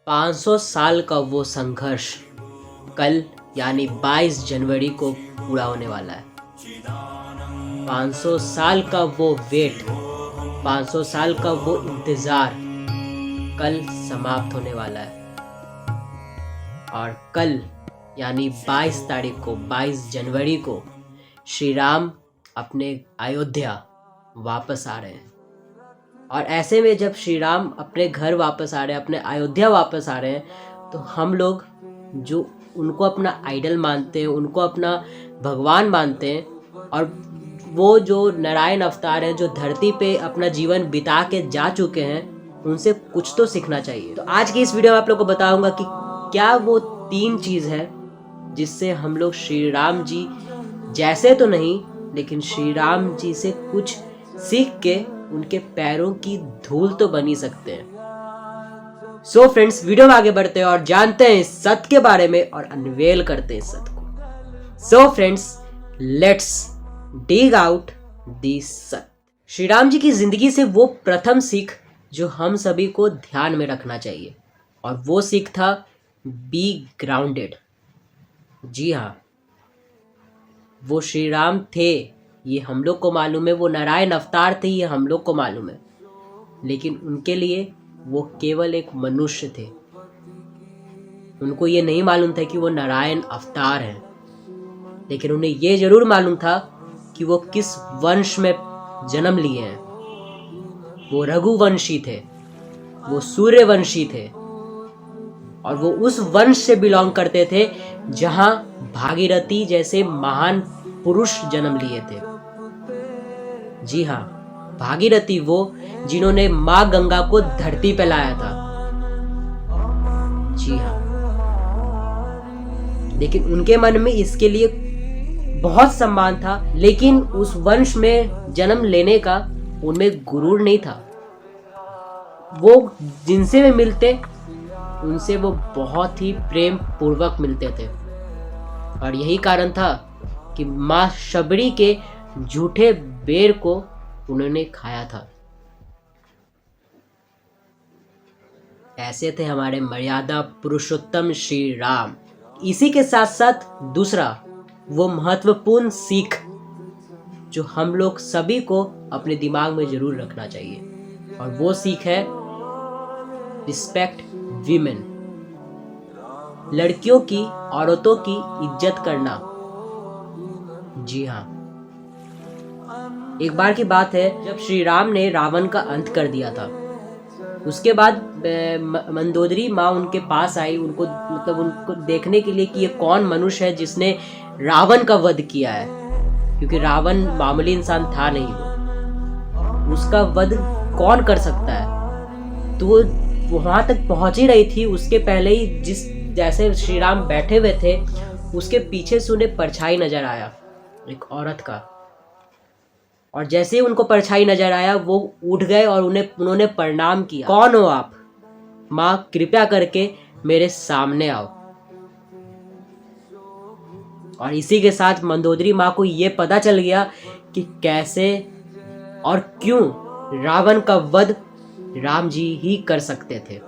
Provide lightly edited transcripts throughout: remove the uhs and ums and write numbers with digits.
500 साल का वो संघर्ष कल यानी 22 जनवरी को पूरा होने वाला है। 500 साल का वो वेट, 500 साल का वो इंतज़ार कल समाप्त होने वाला है। और कल यानी 22 तारीख को, 22 जनवरी को श्री राम अपने अयोध्या वापस आ रहे हैं। और ऐसे में जब श्री राम अपने घर वापस आ रहे हैं, अपने अयोध्या वापस आ रहे हैं, तो हम लोग जो उनको अपना आइडल मानते हैं, उनको अपना भगवान मानते हैं, और वो जो नारायण अवतार हैं, जो धरती पे अपना जीवन बिता के जा चुके हैं, उनसे कुछ तो सीखना चाहिए। तो आज की इस वीडियो में आप लोग को बताऊंगा कि क्या वो 3 चीज़ है जिससे हम लोग श्री राम जी जैसे तो नहीं, लेकिन श्री राम जी से कुछ सीख के उनके पैरों की धूल तो बनी सकते हैं। सो फ्रेंड्स, वीडियो में आगे बढ़ते हैं और जानते हैं इस सत्य के बारे में और अनवेल करते हैं इस सत्य को। So friends, let's dig out this सत्य। श्री राम जी की जिंदगी से वो प्रथम सीख जो हम सभी को ध्यान में रखना चाहिए, और वो सीख था बी ग्राउंडेड। जी हाँ, वो श्री राम थे, ये हम लोग को मालूम है, वो नारायण अवतार थे, ये हम लोग को मालूम है, लेकिन उनके लिए वो केवल एक मनुष्य थे। उनको ये नहीं मालूम था कि वो नारायण अवतार हैं, लेकिन उन्हें ये जरूर मालूम था कि वो किस वंश में जन्म लिए हैं। वो रघुवंशी थे, वो सूर्यवंशी थे, और वो उस वंश से बिलोंग करते थे जहां भागीरथी जैसे महान पुरुष जन्म लिए थे। जी हाँ, भागीरथी वो जिन्होंने माँ गंगा को धरती पे लाया था। जी हाँ, लेकिन उनके मन में इसके लिए बहुत सम्मान था, लेकिन उस वंश में जन्म लेने का उनमें गुरूर नहीं था। वो जिनसे वे मिलते, उनसे वो बहुत ही प्रेम पूर्वक मिलते थे, और यही कारण था कि माँ शबरी के झूठे बेर को उन्होंने खाया था। ऐसे थे हमारे मर्यादा पुरुषोत्तम श्री राम। इसी के साथ साथ दूसरा वो महत्वपूर्ण सीख जो हम लोग सभी को अपने दिमाग में जरूर रखना चाहिए, और वो सीख है रिस्पेक्ट वीमेन। लड़कियों की, औरतों की इज्जत करना। जी हाँ, एक बार की बात है जब श्री राम ने रावण का अंत कर दिया था। उसके बाद मंदोदरी माँ उनके पास आई, उनको देखने के लिए कि ये कौन मनुष्य है जिसने रावण का वध किया है, क्योंकि रावण मामूली इंसान था नहीं, वो उसका वध कौन कर सकता है। तो वो वहां तक पहुंच ही रही थी, उसके पहले ही जैसे श्री राम बैठे हुए थे, उसके पीछे से उन्हें परछाई नजर आया एक औरत का, और जैसे ही उनको परछाई नजर आया वो उठ गए और उन्होंने प्रणाम किया। कौन हो आप? माँ कृपया करके मेरे सामने आओ। और इसी के साथ मंदोदरी माँ को ये पता चल गया कि कैसे और क्यों रावण का वध राम जी ही कर सकते थे।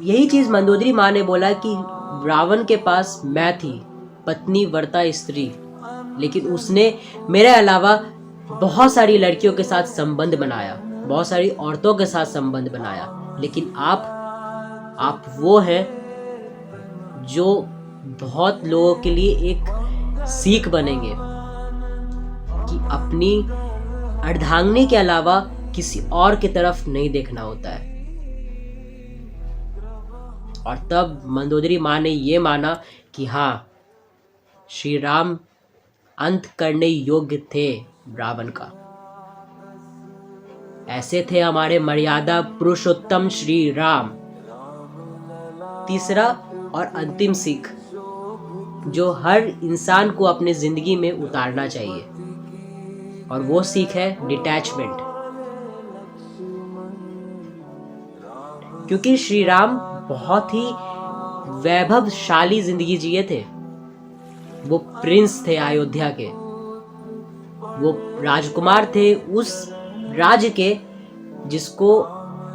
यही चीज मंदोदरी माँ ने बोला कि रावण के पास मैं थी, पत्नी वर्ता स्त्री, लेकिन उसने मेरे अलावा बहुत सारी लड़कियों के साथ संबंध बनाया, बहुत सारी औरतों के साथ संबंध बनाया, लेकिन आप वो हैं जो बहुत लोगों के लिए एक सीख बनेंगे कि अपनी अर्धांगिनी के अलावा किसी और की तरफ नहीं देखना होता है। और तब मंदोदरी माँ ने ये माना कि हाँ, श्री राम अंत करने योग्य थे रावण का। ऐसे थे हमारे मर्यादा पुरुषोत्तम श्री राम। तीसरा और अंतिम सीख जो हर इंसान को अपने जिंदगी में उतारना चाहिए, और वो सीख है डिटैचमेंट। क्योंकि श्री राम बहुत ही वैभवशाली जिंदगी जिए थे। वो प्रिंस थे अयोध्या के, वो राजकुमार थे उस राज्य के जिसको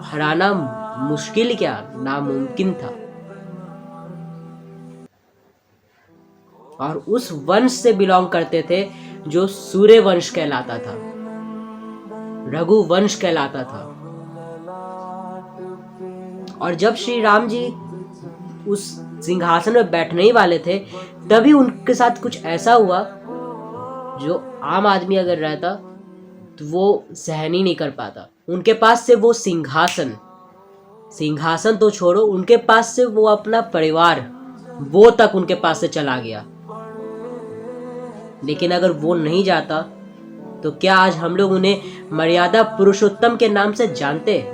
हराना मुश्किल क्या, नामुमकिन था। और उस वंश से बिलोंग करते थे जो सूर्य वंश कहलाता था, रघु वंश कहलाता था। और जब श्री राम जी उस सिंहासन में बैठने ही वाले थे, तभी उनके साथ कुछ ऐसा हुआ जो आम आदमी अगर रहता तो वो सहन ही नहीं कर पाता। उनके पास से वो सिंहासन तो छोड़ो, उनके पास से वो अपना परिवार, वो तक उनके पास से चला गया। लेकिन अगर वो नहीं जाता तो क्या आज हम लोग उन्हें मर्यादा पुरुषोत्तम के नाम से जानते?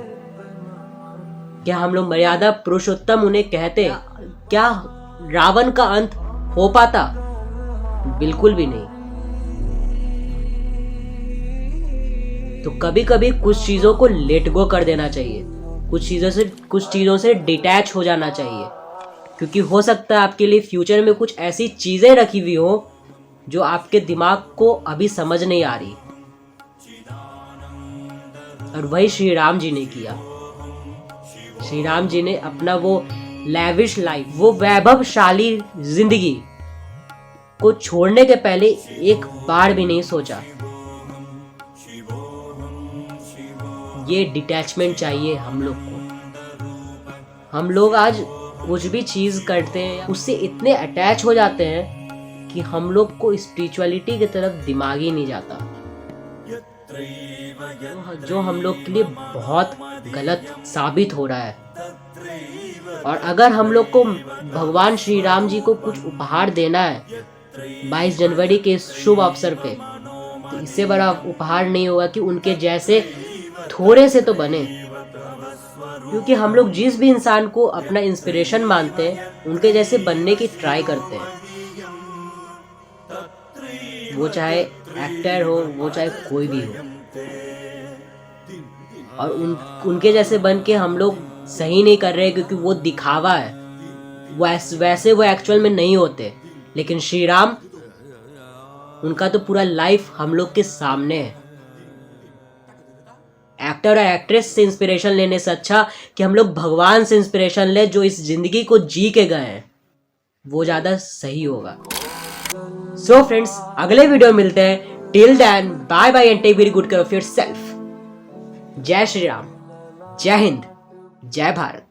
क्या हम लोग मर्यादा पुरुषोत्तम उन्हें कहते? क्या रावण का अंत हो पाता? बिल्कुल भी नहीं। तो कभी कभी कुछ चीजों को लेट गो कर देना चाहिए, कुछ चीजों से डिटैच हो जाना चाहिए, क्योंकि हो सकता है आपके लिए फ्यूचर में कुछ ऐसी चीजें रखी हुई हो जो आपके दिमाग को अभी समझ नहीं आ रही। और वही श्री राम जी ने किया। श्री राम जी ने अपना वो लैविश लाइफ, वो वैभवशाली जिंदगी को छोड़ने के पहले एक बार भी नहीं सोचा। ये डिटैचमेंट चाहिए हम लोग को। हम लोग आज कुछ भी चीज करते हैं उससे इतने अटैच हो जाते हैं कि हम लोग को स्पिरिचुअलिटी की तरफ दिमाग ही नहीं जाता, जो हम लोग के लिए बहुत गलत साबित हो रहा है। और अगर हम लोग को भगवान श्री राम जी को कुछ उपहार देना है 22 जनवरी के शुभ अवसर पे, तो इससे बड़ा उपहार नहीं होगा कि उनके जैसे थोड़े से तो बने। क्योंकि हम लोग जिस भी इंसान को अपना इंस्पिरेशन मानते हैं, उनके जैसे बनने की ट्राई करते हैं। वो चाहे एक्टर हो, वो चाहे कोई भी हो। और उनके जैसे बन के हम लोग सही नहीं कर रहे, क्योंकि वो दिखावा है। वैसे वो एक्चुअल में नहीं होते। लेकिन श्री राम, उनका तो पूरा लाइफ हम लोग के सामने है। एक्टर और एक्ट्रेस से इंस्पिरेशन लेने से अच्छा कि हम लोग भगवान से इंस्पिरेशन ले, जो इस जिंदगी को जी के गए हैं, वो ज्यादा सही होगा। सो फ्रेंड्स, अगले वीडियो में मिलते हैं। Till then, bye bye and take very good care of yourself. जय श्री राम, जय हिंद, जय भारत।